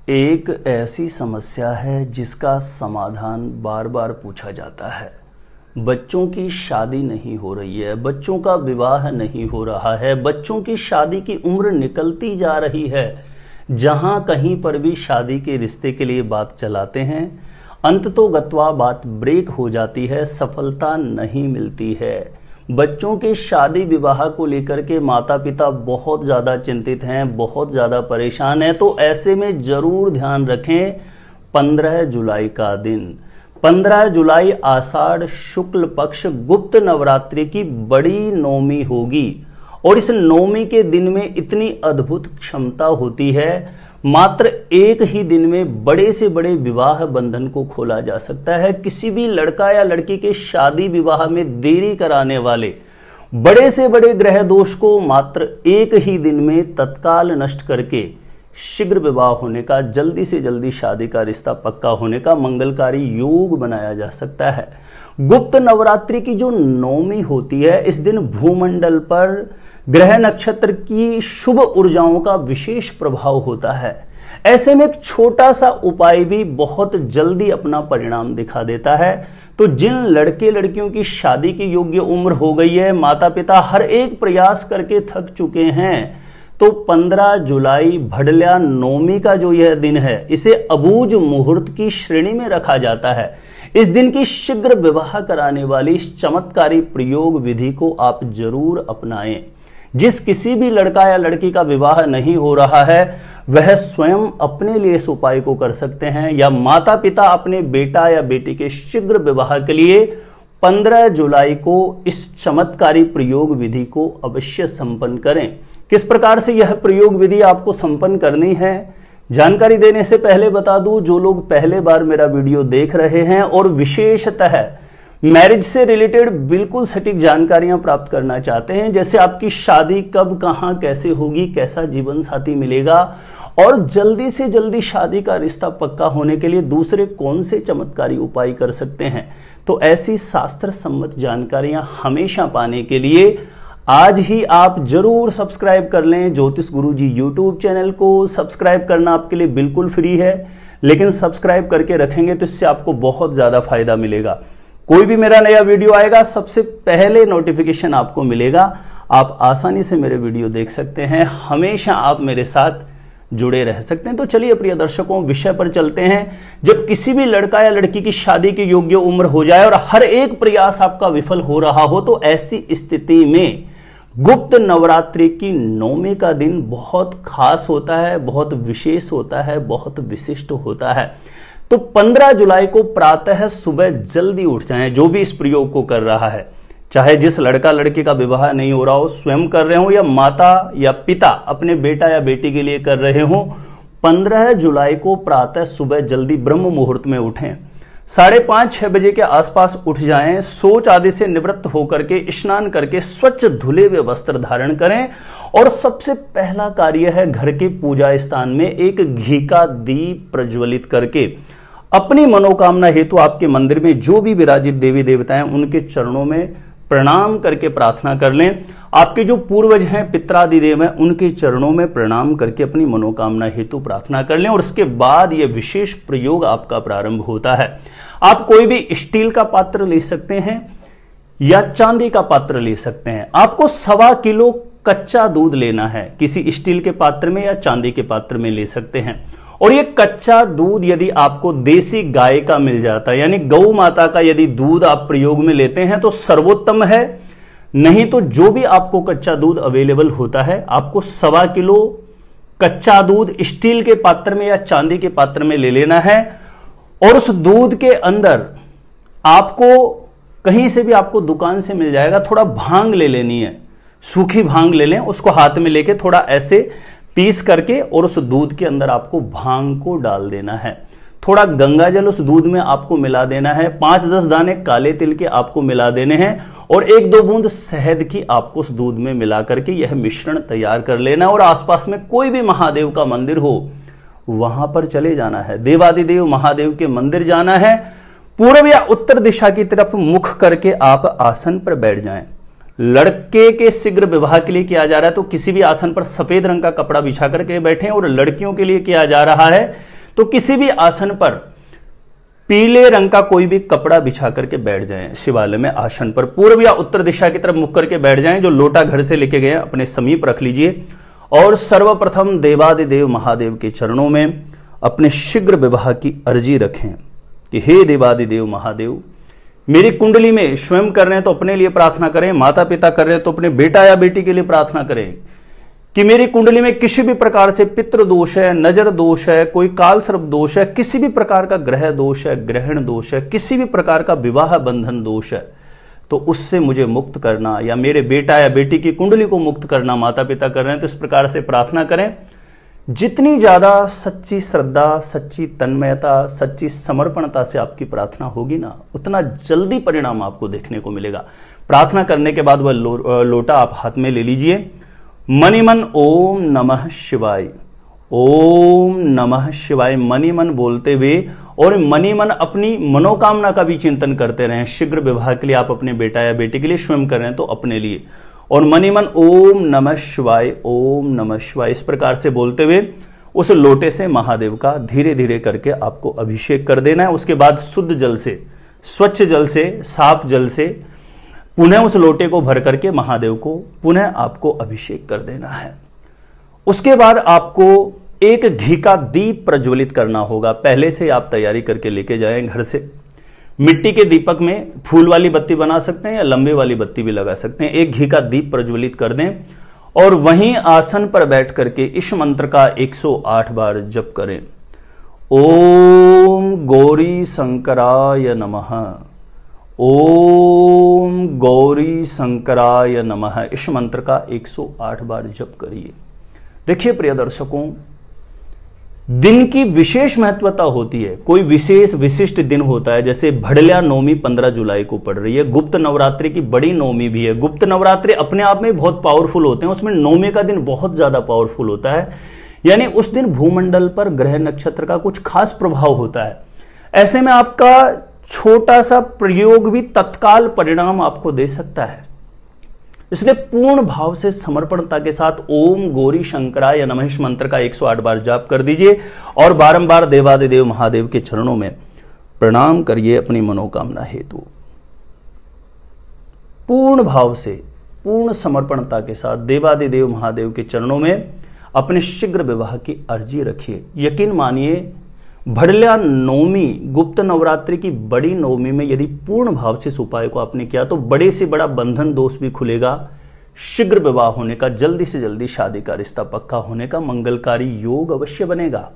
एक ऐसी समस्या है जिसका समाधान बार बार पूछा जाता है। बच्चों की शादी नहीं हो रही है, बच्चों का विवाह नहीं हो रहा है, बच्चों की शादी की उम्र निकलती जा रही है। जहां कहीं पर भी शादी के रिश्ते के लिए बात चलाते हैं, अंततोगत्वा बात ब्रेक हो जाती है, सफलता नहीं मिलती है। बच्चों के शादी विवाह को लेकर के माता पिता बहुत ज़्यादा चिंतित हैं, बहुत ज़्यादा परेशान हैं। तो ऐसे में ज़रूर ध्यान रखें 15 जुलाई का दिन, 15 जुलाई आषाढ़ शुक्ल पक्ष गुप्त नवरात्रि की बड़ी नवमी होगी। और इस नवमी के दिन में इतनी अद्भुत क्षमता होती है, मात्र एक ही दिन में बड़े से बड़े विवाह बंधन को खोला जा सकता है। किसी भी लड़का या लड़की के शादी विवाह में देरी कराने वाले बड़े से बड़े ग्रह दोष को मात्र एक ही दिन में तत्काल नष्ट करके शीघ्र विवाह होने का, जल्दी से जल्दी शादी का रिश्ता पक्का होने का मंगलकारी योग बनाया जा सकता है। गुप्त नवरात्रि की जो नवमी होती है, इस दिन भूमंडल पर ग्रह नक्षत्र की शुभ ऊर्जाओं का विशेष प्रभाव होता है। ऐसे में एक छोटा सा उपाय भी बहुत जल्दी अपना परिणाम दिखा देता है। तो जिन लड़के लड़कियों की शादी की योग्य उम्र हो गई है, माता पिता हर एक प्रयास करके थक चुके हैं, तो 15 जुलाई भडल्या नवमी का जो यह दिन है, इसे अबूझ मुहूर्त की श्रेणी में रखा जाता है। इस दिन की शीघ्र विवाह कराने वाली इस चमत्कारी प्रयोग विधि को आप जरूर अपनाएं। जिस किसी भी लड़का या लड़की का विवाह नहीं हो रहा है, वह स्वयं अपने लिए इस उपाय को कर सकते हैं, या माता पिता अपने बेटा या बेटी के शीघ्र विवाह के लिए 15 जुलाई को इस चमत्कारी प्रयोग विधि को अवश्य संपन्न करें। किस प्रकार से यह प्रयोग विधि आपको संपन्न करनी है, जानकारी देने से पहले बता दूं, जो लोग पहले बार मेरा वीडियो देख रहे हैं और विशेषतः मैरिज से रिलेटेड बिल्कुल सटीक जानकारियां प्राप्त करना चाहते हैं, जैसे आपकी शादी कब, कहां, कैसे होगी, कैसा जीवन साथी मिलेगा, और जल्दी से जल्दी शादी का रिश्ता पक्का होने के लिए दूसरे कौन से चमत्कारी उपाय कर सकते हैं, तो ऐसी शास्त्र सम्मत जानकारियां हमेशा पाने के लिए आज ही आप जरूर सब्सक्राइब कर लें ज्योतिष गुरुजी यूट्यूब चैनल को। सब्सक्राइब करना आपके लिए बिल्कुल फ्री है, लेकिन सब्सक्राइब करके रखेंगे तो इससे आपको बहुत ज्यादा फायदा मिलेगा। कोई भी मेरा नया वीडियो आएगा, सबसे पहले नोटिफिकेशन आपको मिलेगा। आप आसानी से मेरे वीडियो देख सकते हैं, हमेशा आप मेरे साथ जुड़े रह सकते हैं। तो चलिए प्रिय दर्शकों, विषय पर चलते हैं। जब किसी भी लड़का या लड़की की शादी की योग्य उम्र हो जाए और हर एक प्रयास आपका विफल हो रहा हो, तो ऐसी स्थिति में गुप्त नवरात्रि की नवमी का दिन बहुत खास होता है, बहुत विशेष होता है, बहुत विशिष्ट होता है। तो 15 जुलाई को प्रातः सुबह जल्दी उठ जाएं, जो भी इस प्रयोग को कर रहा है, चाहे जिस लड़का लड़की का विवाह नहीं हो रहा हो, स्वयं कर रहे हो, या माता या पिता अपने बेटा या बेटी के लिए कर रहे हो, 15 जुलाई को प्रातः सुबह जल्दी ब्रह्म मुहूर्त में उठें। 5:30-6 बजे के आसपास उठ जाएं, शौच आदि से निवृत्त होकर के स्नान करके स्वच्छ धुले हुए वस्त्र धारण करें, और सबसे पहला कार्य है घर के पूजा स्थान में एक घी का दीप प्रज्वलित करके अपनी मनोकामना हेतु आपके मंदिर में जो भी विराजित देवी देवता हैं उनके चरणों में प्रणाम करके प्रार्थना कर लें। आपके जो पूर्वज हैं, पितरादि देव हैं, उनके चरणों में प्रणाम करके अपनी मनोकामना हेतु प्रार्थना कर लें, और उसके बाद यह विशेष प्रयोग आपका प्रारंभ होता है। आप कोई भी स्टील का पात्र ले सकते हैं या चांदी का पात्र ले सकते हैं। आपको 1.25 किलो कच्चा दूध लेना है, किसी स्टील के पात्र में या चांदी के पात्र में ले सकते हैं। और ये कच्चा दूध यदि आपको देसी गाय का मिल जाता है, यानी गौ माता का यदि दूध आप प्रयोग में लेते हैं तो सर्वोत्तम है। नहीं तो जो भी आपको कच्चा दूध अवेलेबल होता है, आपको 1.25 किलो कच्चा दूध स्टील के पात्र में या चांदी के पात्र में ले लेना है। और उस दूध के अंदर आपको कहीं से भी, आपको दुकान से मिल जाएगा, थोड़ा भांग ले लेनी है, सूखी भांग ले लें, उसको हाथ में लेके थोड़ा ऐसे पीस करके, और उस दूध के अंदर आपको भांग को डाल देना है। थोड़ा गंगा जल उस दूध में आपको मिला देना है, 5-10 दाने काले तिल के आपको मिला देने हैं, और 1-2 बूंद शहद की आपको उस दूध में मिला करके यह मिश्रण तैयार कर लेना है। और आसपास में कोई भी महादेव का मंदिर हो, वहां पर चले जाना है, देवादिदेव महादेव के मंदिर जाना है। पूर्व या उत्तर दिशा की तरफ मुख करके आप आसन पर बैठ जाएं। लड़के के शीघ्र विवाह के लिए किया जा रहा है तो किसी भी आसन पर सफेद रंग का कपड़ा बिछा करके बैठें, और लड़कियों के लिए किया जा रहा है तो किसी भी आसन पर पीले रंग का कोई भी कपड़ा बिछा करके बैठ जाएं। शिवालय में आसन पर पूर्व या उत्तर दिशा की तरफ मुख करके बैठ जाएं। जो लोटा घर से लेके गए अपने समीप रख लीजिए और सर्वप्रथम देवादिदेव महादेव के चरणों में अपने शीघ्र विवाह की अर्जी रखें कि हे देवादिदेव महादेव, मेरी कुंडली में स्वयं कर रहे हैं तो अपने लिए प्रार्थना करें, माता पिता कर रहे हैं तो अपने बेटा या बेटी के लिए प्रार्थना करें कि मेरी कुंडली में किसी भी प्रकार से पितृ दोष है, नजर दोष है, कोई काल सर्प दोष है, किसी भी प्रकार का ग्रह दोष है, ग्रहण दोष है, किसी भी प्रकार का विवाह बंधन दोष है, तो उससे मुझे मुक्त करना, या मेरे बेटा या बेटी की कुंडली को मुक्त करना माता पिता कर रहे हैं तो इस प्रकार से प्रार्थना करें। जितनी ज्यादा सच्ची श्रद्धा, सच्ची तन्मयता, सच्ची समर्पणता से आपकी प्रार्थना होगी ना, उतना जल्दी परिणाम आपको देखने को मिलेगा। प्रार्थना करने के बाद वह लोटा आप हाथ में ले लीजिए। मनि मन ओम नमः शिवाय, ओम नमः शिवाय मनि मन बोलते हुए और मनि मन अपनी मनोकामना का भी चिंतन करते रहें। शीघ्र विवाह के लिए आप अपने बेटा या बेटी के लिए स्वयं कर रहे हैं तो अपने लिए, और मनि मन ओम नमः शिवाय, ओम नमः शिवाय इस प्रकार से बोलते हुए उस लोटे से महादेव का धीरे धीरे करके आपको अभिषेक कर देना है। उसके बाद शुद्ध जल से, स्वच्छ जल से, साफ जल से पुनः उस लोटे को भर करके महादेव को पुनः आपको अभिषेक कर देना है। उसके बाद आपको एक घी का दीप प्रज्वलित करना होगा। पहले से आप तैयारी करके लेके जाएं घर से। मिट्टी के दीपक में फूल वाली बत्ती बना सकते हैं या लंबे वाली बत्ती भी लगा सकते हैं। एक घी का दीप प्रज्वलित कर दें और वहीं आसन पर बैठ करके इस मंत्र का 108 बार जप करें। ओम गौरी शंकराय नमः, ओम गौरी शंकराय नमः इस मंत्र का 108 बार जप करिए। देखिए प्रिय दर्शकों, दिन की विशेष महत्वता होती है। कोई विशेष विशिष्ट दिन होता है, जैसे भड़ल्या नवमी 15 जुलाई को पड़ रही है। गुप्त नवरात्रि की बड़ी नवमी भी है। गुप्त नवरात्रि अपने आप में बहुत पावरफुल होते हैं, उसमें नवमी का दिन बहुत ज्यादा पावरफुल होता है। यानी उस दिन भूमंडल पर ग्रह नक्षत्र का कुछ खास प्रभाव होता है। ऐसे में आपका छोटा सा प्रयोग भी तत्काल परिणाम आपको दे सकता है। इसलिए पूर्ण भाव से समर्पणता के साथ ओम गौरी शंकराय नमः इस मंत्र का 108 बार जाप कर दीजिए और बारंबार देवादिदेव महादेव के चरणों में प्रणाम करिए अपनी मनोकामना हेतु। पूर्ण भाव से, पूर्ण समर्पणता के साथ देवादिदेव महादेव के चरणों में अपने शीघ्र विवाह की अर्जी रखिए। यकीन मानिए, भड़ल्या नवमी गुप्त नवरात्रि की बड़ी नवमी में यदि पूर्ण भाव से इस उपाय को आपने किया तो बड़े से बड़ा बंधन दोष भी खुलेगा। शीघ्र विवाह होने का, जल्दी से जल्दी शादी का रिश्ता पक्का होने का मंगलकारी योग अवश्य बनेगा।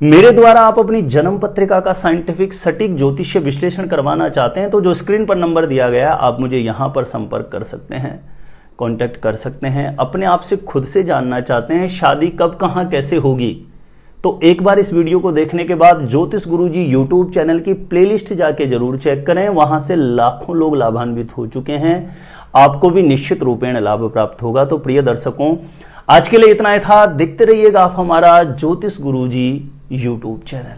मेरे द्वारा आप अपनी जन्म पत्रिका का साइंटिफिक सटीक ज्योतिषीय विश्लेषण करवाना चाहते हैं तो जो स्क्रीन पर नंबर दिया गया है आप मुझे यहां पर संपर्क कर सकते हैं, कांटेक्ट कर सकते हैं। अपने आप से खुद से जानना चाहते हैं शादी कब, कहां, कैसे होगी, तो एक बार इस वीडियो को देखने के बाद ज्योतिष गुरुजी यूट्यूब चैनल की प्लेलिस्ट जाके जरूर चेक करें। वहां से लाखों लोग लाभान्वित हो चुके हैं, आपको भी निश्चित रूपेण लाभ प्राप्त होगा। तो प्रिय दर्शकों, आज के लिए इतना ही था। देखते रहिएगा आप हमारा ज्योतिष गुरुजी यूट्यूब चैनल।